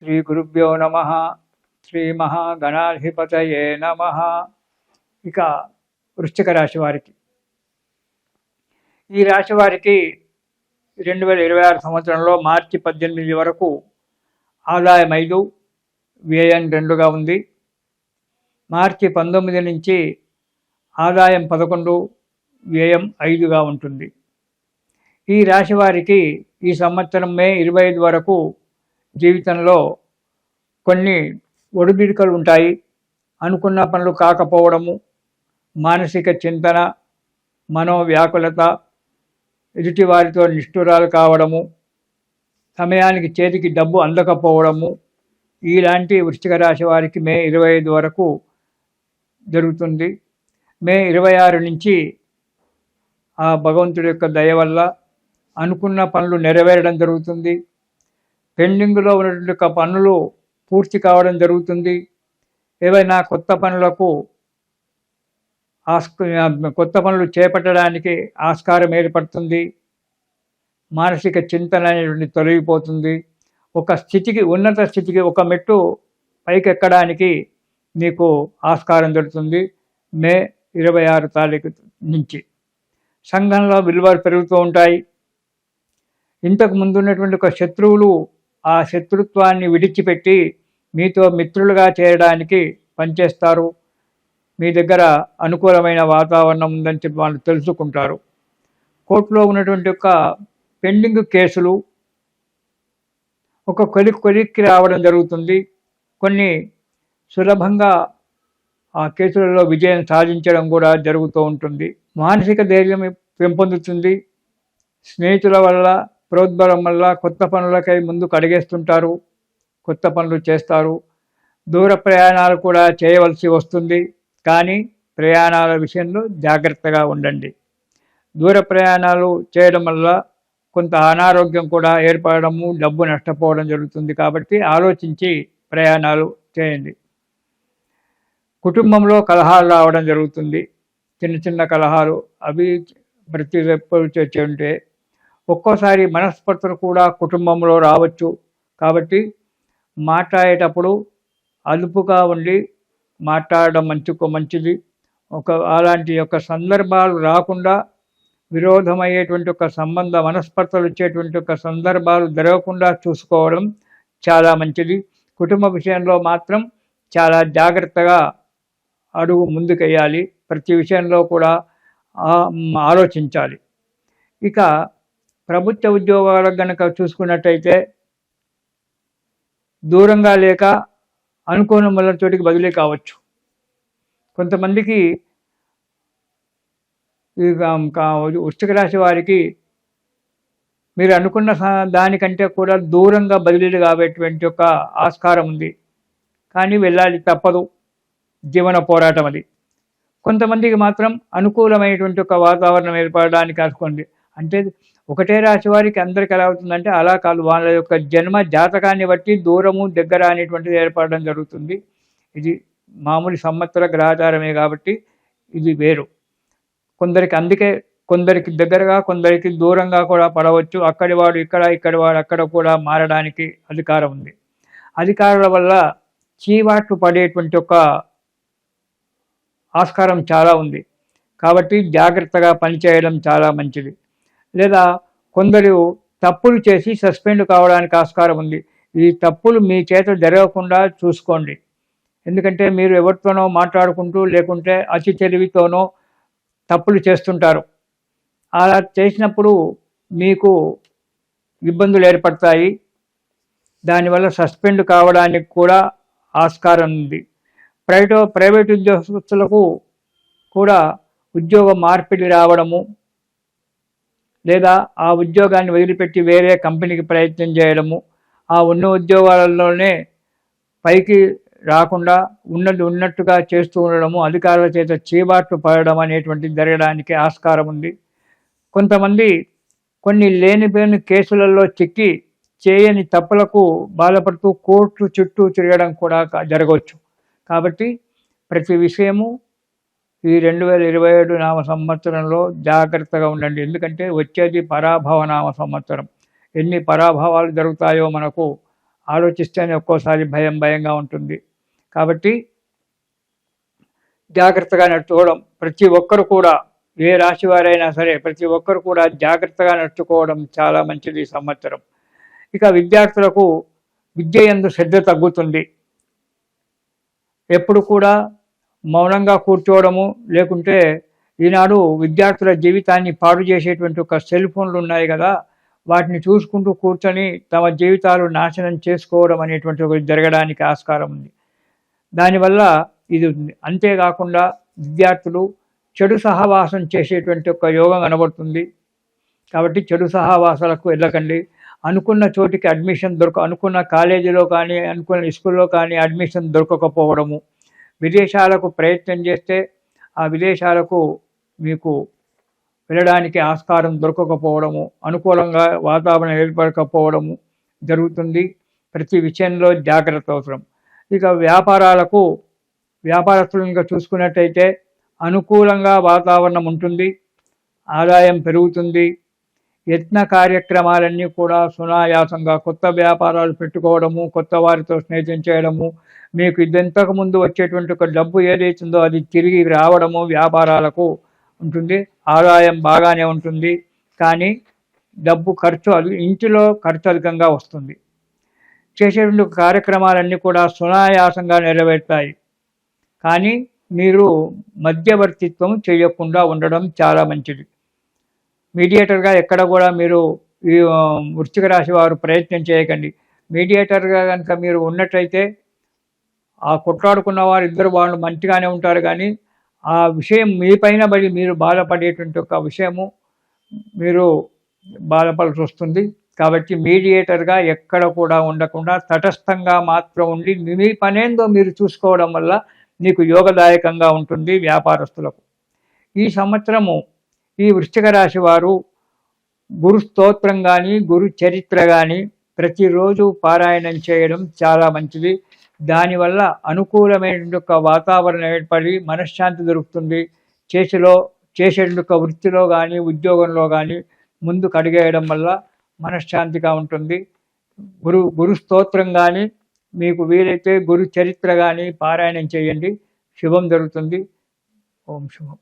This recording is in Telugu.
శ్రీ గురుభ్యో నమ. శ్రీ మహాగణాధిపతయే నమ. ఇక వృశ్చిక రాశి వారికి, ఈ రాశి వారికి 2026 సంవత్సరంలో మార్చి 18 వరకు ఆదాయం 5, వ్యయం 2గా ఉంది. మార్చి 19 నుంచి ఆదాయం 11, వ్యయం 5గా ఉంటుంది. ఈ రాశి వారికి ఈ సంవత్సరం మే 25 వరకు జీవితంలో కొన్ని ఒడిదుడుకులు ఉంటాయి. అనుకున్న పనులు కాకపోవడము, మానసిక చింతన, మనోవ్యాకులత, ఎదుటి వారితో నిష్ఠురాలు కావడము, సమయానికి చేతికి డబ్బు అందకపోవడము, ఇలాంటి వృశ్చిక రాశి వారికి మే 25 వరకు జరుగుతుంది. మే 26 నుంచి ఆ భగవంతుడి యొక్క దయ వల్ల అనుకున్న పనులు నెరవేరడం జరుగుతుంది. పెండింగ్లో ఉన్నటువంటి పనులు పూర్తి కావడం జరుగుతుంది. ఏవైనా కొత్త పనులు చేపట్టడానికి ఆస్కారం ఏర్పడుతుంది. మానసిక చింతన అనేటువంటి తొలగిపోతుంది. ఒక స్థితికి, ఉన్నత స్థితికి, ఒక మెట్టు పైకెక్కడానికి మీకు ఆస్కారం దొరుకుతుంది మే 26 తారీఖు నుంచి. సంఘంలో విలువలు పెరుగుతూ ఉంటాయి. ఇంతకు ముందు ఉన్నటువంటి ఒక శత్రువులు ఆ శత్రుత్వాన్ని విడిచిపెట్టి మీతో మిత్రులుగా చేరడానికి పనిచేస్తారు. మీ దగ్గర అనుకూలమైన వాతావరణం ఉందని చెప్పి వాళ్ళు తెలుసుకుంటారు. కోర్టులో ఉన్నటువంటి ఒక పెండింగ్ కేసులు ఒక కొలిక్కి రావడం జరుగుతుంది. కొన్ని సులభంగా ఆ కేసులలో విజయం సాధించడం కూడా జరుగుతూ ఉంటుంది. మానసిక ధైర్యం పెంపొందుతుంది. స్నేహితుల వల్ల, ప్రోద్బలం వల్ల కొత్త పనులకై ముందుకు అడిగేస్తుంటారు. కొత్త పనులు చేస్తారు. దూర ప్రయాణాలు కూడా చేయవలసి వస్తుంది. కానీ ప్రయాణాల విషయంలో జాగ్రత్తగా ఉండండి. దూర ప్రయాణాలు చేయడం వల్ల కొంత అనారోగ్యం కూడా ఏర్పడము, డబ్బు నష్టపోవడం జరుగుతుంది. కాబట్టి ఆలోచించి ప్రయాణాలు చేయండి. కుటుంబంలో కలహాలు రావడం జరుగుతుంది. చిన్న చిన్న కలహాలు, అవి ప్రతి ఎప్పుడు చేసి ఉంటే ఒక్కోసారి మనస్పర్ధలు కూడా కుటుంబంలో రావచ్చు. కాబట్టి మాట్లాడేటప్పుడు అదుపుగా ఉండి మాట్లాడడం మంచిది. అలాంటి యొక్క సందర్భాలు రాకుండా, విరోధమయ్యేటువంటి ఒక మనస్పర్ధలు వచ్చేటువంటి ఒక సందర్భాలు జరగకుండా చూసుకోవడం చాలా మంచిది. కుటుంబ విషయంలో మాత్రం చాలా జాగ్రత్తగా అడుగు ముందుకెయ్యాలి. ప్రతి విషయంలో కూడా ఆలోచించాలి. ఇక ప్రభుత్వ ఉద్యోగాలకు కనుక చూసుకున్నట్టయితే దూరంగా లేక అనుకోని చోటికి బదిలీ కావచ్చు. కొంతమందికి వృశ్చిక రాశి వారికి మీరు అనుకున్న దానికంటే కూడా దూరంగా బదిలీలు కాబట్టేటువంటి ఒక ఆస్కారం ఉంది. కానీ వెళ్ళాలి, తప్పదు, జీవన పోరాటం అది. కొంతమందికి మాత్రం అనుకూలమైనటువంటి ఒక వాతావరణం ఏర్పడడానికి ఆస్కారం. అంటే ఒకటే రాశి వారికి అందరికి ఎలా అవుతుందంటే అలా కాదు. వాళ్ళ యొక్క జన్మ జాతకాన్ని బట్టి దూరము దగ్గర అనేటువంటిది ఏర్పడడం జరుగుతుంది. ఇది మామూలు సంవత్సర గ్రహచారమే కాబట్టి ఇది వేరు. కొందరికి దగ్గరగా, కొందరికి దూరంగా కూడా పడవచ్చు. అక్కడి వాడు ఇక్కడ, ఇక్కడి వాడు అక్కడ కూడా మారడానికి అధికారం ఉంది. అధికారుల వల్ల చీవాట్లు పడేటువంటి ఒక ఆస్కారం చాలా ఉంది. కాబట్టి జాగ్రత్తగా పనిచేయడం చాలా మంచిది. లేదా కొందరు తప్పులు చేసి సస్పెండ్ కావడానికి ఆస్కారం ఉంది. ఈ తప్పులు మీ చేత జరగకుండా చూసుకోండి. ఎందుకంటే మీరు ఎవరితోనో మాట్లాడుకుంటూ, లేకుంటే అతి తెలివితోనో తప్పులు చేస్తుంటారు. అలా చేసినప్పుడు మీకు ఇబ్బందులు ఏర్పడతాయి. దానివల్ల సస్పెండ్ కావడానికి కూడా ఆస్కారం ఉంది. ప్రైవేట్ ఉద్యోగస్తులకు కూడా ఉద్యోగ మార్పిడి రావడము, లేదా ఆ ఉద్యోగాన్ని వదిలిపెట్టి వేరే కంపెనీకి ప్రయత్నం చేయడము, ఆ ఉన్న ఉద్యోగాలలోనే పైకి రాకుండా ఉన్నట్టుగా చేస్తూ ఉండడము, అధికారుల చేత చీబాట్లు పడడం అనేటువంటిది జరగడానికి ఆస్కారం ఉంది. కొంతమంది కొన్ని లేనిపోని కేసులలో చిక్కి చేయని తప్పులకు బాధపడుతూ కోర్టు చుట్టూ తిరగడం కూడా జరగవచ్చు. కాబట్టి ప్రతి విషయము ఈ 2027 నామ సంవత్సరంలో జాగ్రత్తగా ఉండండి. ఎందుకంటే వచ్చేది పరాభవ నామ సంవత్సరం. ఎన్ని పరాభవాలు జరుగుతాయో మనకు ఆలోచిస్తేనే ఒక్కోసారి భయంగా ఉంటుంది. కాబట్టి జాగ్రత్తగా నడుచుకోవడం, ప్రతి ఒక్కరు కూడా ఏ రాశి వారైనా సరే ప్రతి ఒక్కరు కూడా జాగ్రత్తగా నడుచుకోవడం చాలా మంచిది ఈ సంవత్సరం. ఇక విద్యార్థులకు విద్య యందు శ్రద్ధ తగ్గుతుంది. ఎప్పుడు కూడా మౌనంగా కూర్చోవడము, లేకుంటే ఈనాడు విద్యార్థుల జీవితాన్ని పాడు చేసేటువంటి ఒక సెల్ ఫోన్లు ఉన్నాయి కదా, వాటిని చూసుకుంటూ కూర్చొని తమ జీవితాలు నాశనం చేసుకోవడం అనేటువంటి ఒకటి జరగడానికి ఆస్కారం ఉంది. దానివల్ల ఇది ఉంది. అంతేకాకుండా విద్యార్థులు చెడు సహవాసం చేసేటువంటి ఒక యోగం కనబడుతుంది. కాబట్టి చెడు సహవాసాలకు వెళ్ళకండి. అనుకున్న చోటికి అడ్మిషన్ అనుకున్న కాలేజీలో కానీ అనుకున్న స్కూల్లో కానీ అడ్మిషన్ దొరకకపోవడము, విదేశాలకు ప్రయత్నం చేస్తే ఆ విదేశాలకు మీకు వెళ్ళడానికి ఆస్కారం దొరకకపోవడము, అనుకూలంగా వాతావరణం ఏర్పడకపోవడము జరుగుతుంది. ప్రతి విషయంలో జాగ్రత్త అవసరం. ఇక వ్యాపారస్తులను చూసుకున్నట్టయితే అనుకూలంగా వాతావరణం ఉంటుంది, ఆదాయం పెరుగుతుంది. యత్న కార్యక్రమాలన్నీ కూడా సునాయాసంగా కొత్త వ్యాపారాలు పెట్టుకోవడము, కొత్త వారితో స్నేహం చేయడము, మీకు ఇంతకు ముందు వచ్చేటువంటి ఒక డబ్బు ఏదైతుందో అది తిరిగి రావడము వ్యాపారాలకు ఉంటుంది. ఆదాయం బాగానే ఉంటుంది, కానీ డబ్బు ఇంటిలో ఖర్చు అధికంగా వస్తుంది. చేసేటువంటి కార్యక్రమాలన్నీ కూడా సునాయాసంగా నెరవేరుతాయి, కానీ మీరు మధ్యవర్తిత్వం చేయకుండా ఉండడం చాలా మంచిది. మీడియేటర్గా ఎక్కడ కూడా మీరు ఈ వృశ్చిక రాశి వారు ప్రయత్నం చేయకండి. మీడియేటర్గా కనుక మీరు ఉన్నట్లయితే ఆ కొట్లాడుకున్న వారు ఇద్దరు వాళ్ళు మంచిగానే ఉంటారు, కానీ ఆ విషయం మీ పైన పడి మీరు బాధపడేటువంటి ఒక విషయము మీరు బాధపడాల్సి వస్తుంది. కాబట్టి మీడియేటర్గా ఎక్కడ కూడా ఉండకుండా తటస్థంగా మాత్రం ఉండి మీ పనేందో మీరు చూసుకోవడం వల్ల మీకు యోగదాయకంగా ఉంటుంది వ్యాపారస్తులకు. ఈ సంవత్సరము ఈ వృశ్చిక రాశి వారు గురు స్తోత్రం కానీ గురు చరిత్ర కానీ ప్రతిరోజు పారాయణం చేయడం చాలా మంచిది. దానివల్ల అనుకూలమైనటువంటి ఒక వాతావరణం ఏర్పడి మనశ్శాంతి దొరుకుతుంది. చేసేటువంటి ఒక వృత్తిలో కానీ ఉద్యోగంలో కానీ ముందుకు అడిగేయడం వల్ల మనశ్శాంతిగా ఉంటుంది. గురు స్తోత్రం కానీ మీకు వీలైతే గురు చరిత్ర కానీ పారాయణం చేయండి, శుభం జరుగుతుంది. ఓం శుభం.